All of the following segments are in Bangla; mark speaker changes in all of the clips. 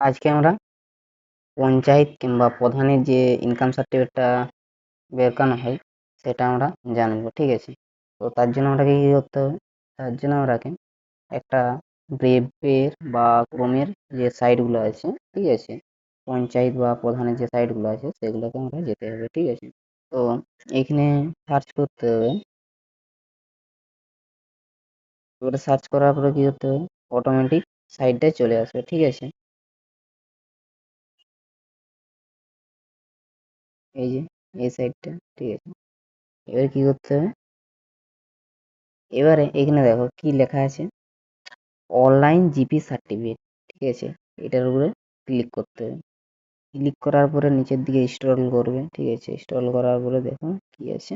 Speaker 1: আজকে আমরা পঞ্চায়েত কিংবা প্রধানের যে ইনকাম সার্টিফিকেটটা বেরকানো হয় সেটা আমরা জানবো, ঠিক আছে? তো তার জন্য আমাকে কি করতে হবে? তার জন্য আমাকে একটা ব্রেভের বা ক্রোমের যে সাইটগুলো আছে, ঠিক আছে, পঞ্চায়েত বা প্রধানের যে সাইটগুলো আছে সেগুলোকে আমরা যেতে হবে, ঠিক আছে? তো এখানে সার্চ করতে হবে। এবারে সার্চ করার পরে কি করতে হবে? অটোমেটিক সাইটটায় চলে আসবে, ঠিক আছে? এই যে এই সাইটটা, ঠিক আছে। এবার কি করতে হবে? এবারে এখানে দেখো কি লেখা আছে, অনলাইন জিপি সার্টিফিকেট, ঠিক আছে? এটার উপরে ক্লিক করতে হবে। ক্লিক করার পরে নিচের দিকে স্ক্রল করবে, ঠিক আছে? স্ক্রল করার পরে দেখো কি আছে,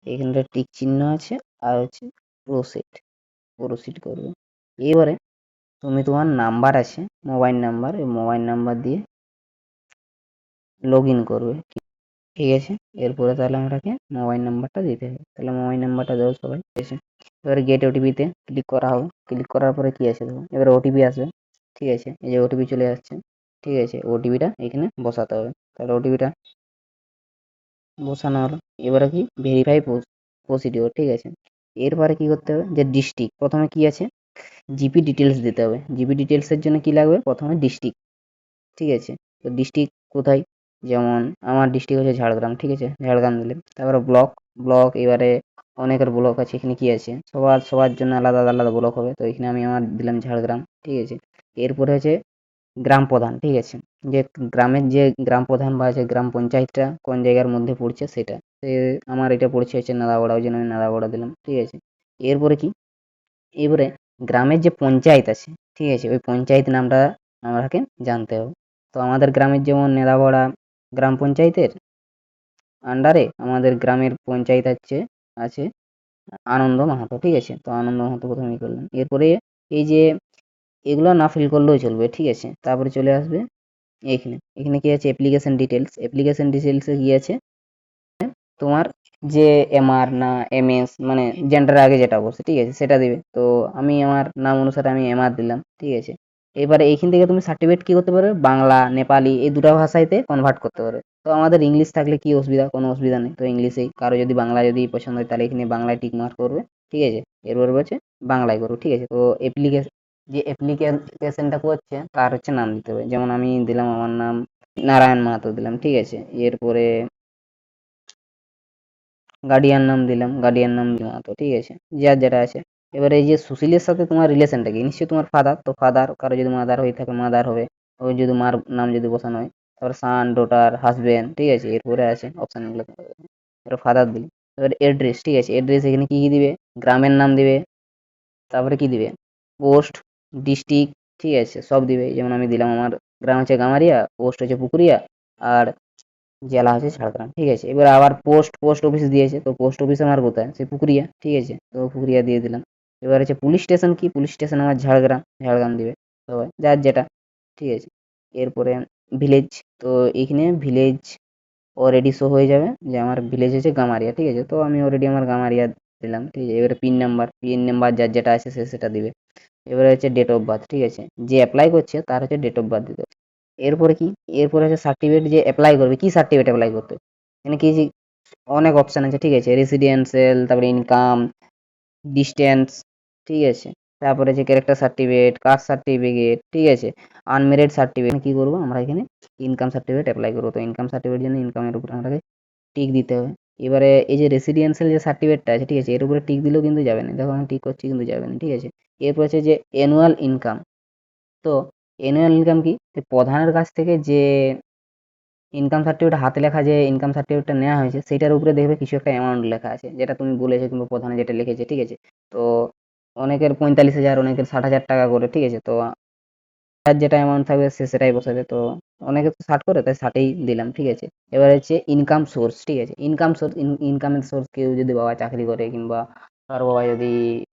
Speaker 1: এখানটা টিক চিহ্ন আছে আর হচ্ছে প্রোসিড, প্রোসিড করবে। এবারে তুমি তোমার নাম্বার আছে, মোবাইল নাম্বার, এই মোবাইল নাম্বার দিয়ে লগ ইন করবে, ঠিক আছে? এরপরে তাহলে আমাকে মোবাইল নাম্বারটা দিতে হবে, তাহলে মোবাইল নাম্বারটা দেবো সবাই, ঠিক আছে? এবারে গেট ওটিপিতে ক্লিক করা হবে। ক্লিক করার পরে কি আছে দেখো, এবারে ওটিপি আসবে, ঠিক আছে? এই যে ওটিপি চলে আসছে, ঠিক আছে? ওটিপিটা এখানে বসাতে হবে, তাহলে ওটিপিটা বসানো হলো। এবারে কি ভেরিফাই প্রসিডিওর, ঠিক আছে? এরপরে কি করতে হবে, যে ডিস্ট্রিক্ট প্রথমে কি আছে, জিপি ডিটেলস দিতে হবে। জিপি ডিটেলসের জন্য কি লাগবে, প্রথমে ডিস্ট্রিক্ট, ঠিক আছে? তো ডিস্ট্রিক্ট কোথায়, যেমন আমার ডিস্ট্রিক্ট হচ্ছে ঝাড়গ্রাম, ঠিক আছে? ঝাড়গ্রাম দিলে তারপরে ব্লক, ব্লক এবারে অনেকের ব্লক আছে, এখানে কি আছে, সবার সবার জন্য আলাদা আলাদা ব্লক হবে, তো এখানে আমি আমার দিলাম ঝাড়গ্রাম, ঠিক আছে? এরপরে হচ্ছে গ্রাম প্রধান, ঠিক আছে? যে গ্রামের যে গ্রাম প্রধান বা যে গ্রাম পঞ্চায়েতটা কোন জায়গার মধ্যে পড়ছে সেটা, আমার এটা পড়ছে হচ্ছে নাদাবড়া, ওই জন্য আমি নাদাবড়া দিলাম, ঠিক আছে? এরপরে কি, এবারে গ্রামের যে পঞ্চায়েত আছে, ঠিক আছে, ওই পঞ্চায়েত নামটা আমাকে জানতে হবে। তো আমাদের গ্রামের যেমন নেদাবড়া গ্রাম পঞ্চায়েতের আন্ডারে আমাদের গ্রামের পঞ্চায়েত আছে আনন্দ মাহাতো, ঠিক আছে? তো আনন্দ মাহাতো প্রথমে করলাম। এরপরে এই যে এগুলো না ফিল করলেও চলবে, ঠিক আছে? তারপরে চলে আসবে এখানে, এখানে কি আছে, অ্যাপ্লিকেশন ডিটেলস। অ্যাপ্লিকেশন ডিটেলসে কি আছে, তোমার যে এমআর না এমএস, মানে জেন্ডারের আগে যেটা বসে, ঠিক আছে, সেটা দিবে। তো আমি আমার নাম অনুসারে আমি এমআর দিলাম, ঠিক আছে? এবারে এইখান থেকে তুমি সার্টিফিকেট কি করতে পারবে, বাংলা নেপালি এই দুটো ভাষাইতে কনভার্ট করতে পারবে। তো আমাদের ইংলিশ থাকলে কি অসুবিধা, কোনো অসুবিধা নেই। তো ইংলিশেই, কারো যদি বাংলা যদি পছন্দ হয় তাহলে এখানে বাংলায় টিক মার্ক করবে, ঠিক আছে? এরপর হচ্ছে বাংলায় করবে, ঠিক আছে? তো অ্যাপ্লিকেশন, যে অ্যাপ্লিকেশনটা করছে তার হচ্ছে নাম দিতে হবে, যেমন আমি দিলাম আমার নাম নারায়ণ মাহাতো দিলাম, ঠিক আছে? এরপরে গার্ডিয়ান নাম দিলাম, গার্ডিয়ান নাম দিলাম, তো ঠিক আছে, যার যেটা আছে। এবারে এই যে সুশীলের সাথে তোমার রিলেশনটা কি, নিশ্চয়ই তোমার ফাদার, তো ফাদার, কারো যদি মাদার হয়ে থাকে মাদার হবে, ওই যদি মার নাম যদি বসানো হয়, তারপর সান, ডটার, হাজবেন্ড, ঠিক আছে? এরপরে আছে অপশন গুলো, এবার ফাদার দিলে। এবার এড্রেস, ঠিক আছে? এড্রেস এখানে কি কি দিবে, গ্রামের নাম দিবে, তারপরে কি দিবে, পোস্ট, ডিস্ট্রিক্ট, ঠিক আছে, সব দিবে। যেমন আমি দিলাম আমার গ্রাম হচ্ছে গামারিয়া, পোস্ট হচ্ছে পুকুরিয়া, আর জেলা হচ্ছে ঝাড়গ্রাম, ঠিক আছে? এবার আবার পোস্ট অফিস দিয়েছে, তো পোস্ট অফিস আমার কোথায়, সে পুকুরিয়া, ঠিক আছে? তো পুকুরিয়া দিয়ে দিলাম। এবার হচ্ছে পুলিশ স্টেশন, কি পুলিশ স্টেশন আমার ঝাড়গ্রাম, ঝাড়গ্রাম দিবে সবাই, যার যেটা, ঠিক আছে? এরপরে ভিলেজ, তো এইখানে ভিলেজ অলরেডি শো হয়ে যাবে যে আমার ভিলেজ হচ্ছে গামারিয়া, ঠিক আছে? তো আমি অলরেডি আমার গামারিয়া দিলাম, ঠিক আছে? এবারে পিন নাম্বার যার যেটা আছে সে সেটা দিবে। এবারে হচ্ছে ডেট অফ বার্থ, ঠিক আছে? যে অ্যাপ্লাই করছে তার হচ্ছে ডেট অফ বার্থ দিতে হবে। এরপরে কি, এরপরে হচ্ছে সার্টিফিকেট যে অ্যাপ্লাই করবে, কি সার্টিফিকেট অ্যাপ্লাই করতে হবে, এখানে কি যে অনেক অপশন আছে, ঠিক আছে? রেসিডেন্সিয়াল, তারপরে ইনকাম, ডিস্টেন্স, ঠিক আছে? তারপরে যে ক্যারেক্টার সার্টিফিকেট, কাস্ট সার্টিফিকেট, ঠিক আছে? আনমেরিড সার্টিফিকেট, কি করবো আমরা এখানে, ইনকাম সার্টিফিকেট অ্যাপ্লাই করবো। তো ইনকাম সার্টিফিকেট জন্য ইনকামের উপর আমাকে টিক দিতে হবে। এবারে এই যে রেসিডেন্সিয়াল যে সার্টিফিকেটটা আছে, ঠিক আছে, এর উপরে টিক দিলেও কিন্তু যাবে না, দেখো আমি টিক করছি কিন্তু যাবে না, ঠিক আছে? এরপর হচ্ছে যে অ্যানুয়াল ইনকাম। তো অ্যানুয়াল ইনকাম কি, যে প্রধানের কাছ থেকে যে ইনকাম সার্টিফিকেট, হাতে লেখা যে ইনকাম সার্টিফিকেটটা নেওয়া হয়েছে সেটার উপরে দেখবে কিছু একটা অ্যামাউন্ট লেখা আছে, যেটা তুমি বলেছো কিংবা প্রধানে যেটা লিখেছে, ঠিক আছে? তো অনেকের 45,000, অনেকের 60,000 টাকা করে, ঠিক আছে? তো যার যেটা অ্যামাউন্ট থাকবে সে সেটাই বসাবে। তো অনেকে তো 60 করে, তাই 60ই দিলাম, ঠিক আছে? এবার হচ্ছে ইনকাম সোর্স, ঠিক আছে? ইনকাম সোর্স, ইনকামের সোর্স, কেউ যদি বাবা চাকরি করে কিংবা তার বাবা যদি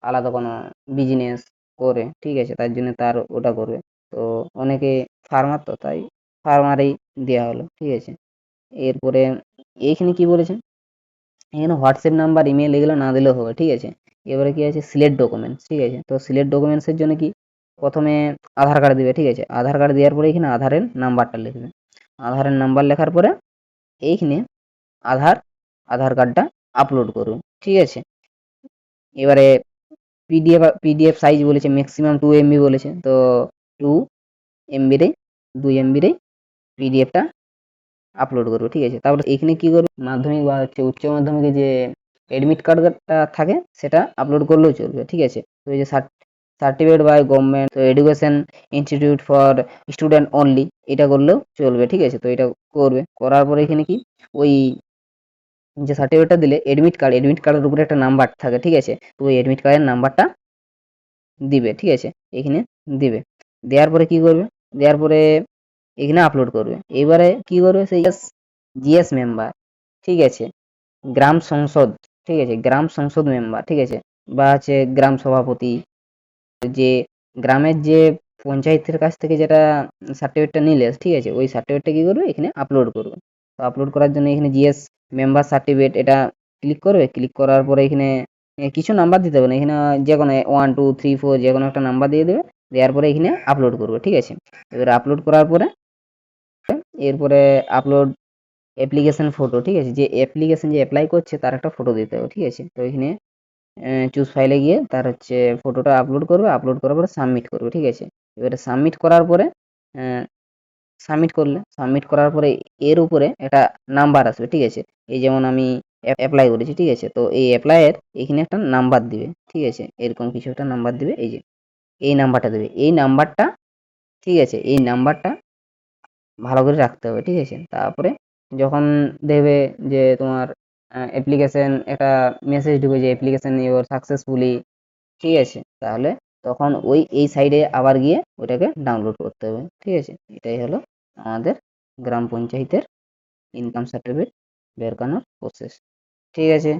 Speaker 1: আলাদা কোনো বিজনেস করে, ঠিক আছে, তার জন্য তার ওটা করবে। তো অনেকে ফার্মার, তো তাই ফার্মারেই দেওয়া হলো, ঠিক আছে? এরপরে এইখানে কি বলেছে, এখানে হোয়াটসঅ্যাপ নাম্বার, ইমেল এগুলো না দিলেও হবে, ঠিক আছে? এবারে কি আছে, সিলেক্ট ডকুমেন্টস, ঠিক আছে? তো সিলেক্ট ডকুমেন্টসের জন্য কি, প্রথমে আধার কার্ড দিবে, ঠিক আছে। আধার কার্ড দেওয়ার পরে এখানে আধারের নাম্বারটা লিখবে। আধারের নাম্বার লেখার পরে এইখানে আধার কার্ডটা আপলোড করুন, ঠিক আছে। এবারে পিডিএফ সাইজ বলেছে ম্যাক্সিমাম 2 MB বলেছে, তো 2 MB রে পিডিএফটা আপলোড করবো, ঠিক আছে। তারপরে এখানে কি করবে, মাধ্যমিক বা হচ্ছে উচ্চ মাধ্যমিকে যে এডমিট কার্ডটা থাকে সেটা আপলোড করলেও চলবে, ঠিক আছে। তো এই যে certificate by government education institute for student only, এটা করলেও চলবে, ঠিক আছে। তো এটা করবে, করার পরে এখানে কি ওই যে সার্টিফিকেটটা দিলে এডমিট কার্ডের উপরে একটা নাম্বার থাকে, ঠিক আছে। তো ওই এডমিট কার্ডের নাম্বারটা দিবে, ঠিক আছে, এখানে দিবে। দেওয়ার পরে কি করবে, দেওয়ার পরে এখানে আপলোড করবে। এবারে কি করবে, সেই জিএস মেম্বার, ঠিক আছে, গ্রাম সংসদ, ঠিক আছে, গ্রাম সংসদ মেম্বার, ঠিক আছে, বা হচ্ছে গ্রাম সভাপতি, যে গ্রামের যে পঞ্চায়েতের কাছ থেকে যেটা সার্টিফিকেটটা নিলে, ঠিক আছে, ওই সার্টিফিকেটটা কি করবে, এখানে আপলোড করবে। তো আপলোড করার জন্য এখানে জিএস মেম্বার সার্টিফিকেট এটা ক্লিক করবে। ক্লিক করার পরে এখানে কিছু নাম্বার দিতে হবে না, এখানে যে কোনো 1 2 3 4 যে কোনো একটা নাম্বার দিয়ে দেবে। দেওয়ার পরে এখানে আপলোড করবে, ঠিক আছে। এবার আপলোড করার পরে এরপরে আপলোড অ্যাপ্লিকেশন ফটো, ঠিক আছে, যে অ্যাপ্লিকেশন যে অ্যাপ্লাই করছে তার একটা ফটো দিতে হবে, ঠিক আছে। তো এখানে চুজ ফাইলে গিয়ে তার হচ্ছে ফটোটা আপলোড করবে। আপলোড করার পরে সাবমিট করবে, ঠিক আছে। এবারে সাবমিট করার পরে সাবমিট করার পরে এর উপরে একটা নাম্বার আসবে, ঠিক আছে। এই যেমন আমি অ্যাপ্লাই করেছি, ঠিক আছে। তো এই অ্যাপ্লাইয়ের এখানে একটা নাম্বার দিবে, ঠিক আছে, এরকম কিছু একটা নাম্বার দিবে, এই যে এই নাম্বারটা দেবে। এই নাম্বারটা, ঠিক আছে, এই নাম্বারটা ভালো করে রাখতে হবে, ঠিক আছে। তারপরে যখন দেখবে যে তোমার অ্যাপ্লিকেশন একটা মেসেজ ঢুকে যে অ্যাপ্লিকেশন ইউর সাকসেসফুলি, ঠিক আছে, তাহলে তখন এই সাইডে আবার গিয়ে ওটাকে ডাউনলোড করতে হবে, ঠিক আছে। এটাই হলো আমাদের গ্রাম পঞ্চায়েতের ইনকাম সার্টিফিকেট বের করানোর প্রসেস, ঠিক আছে।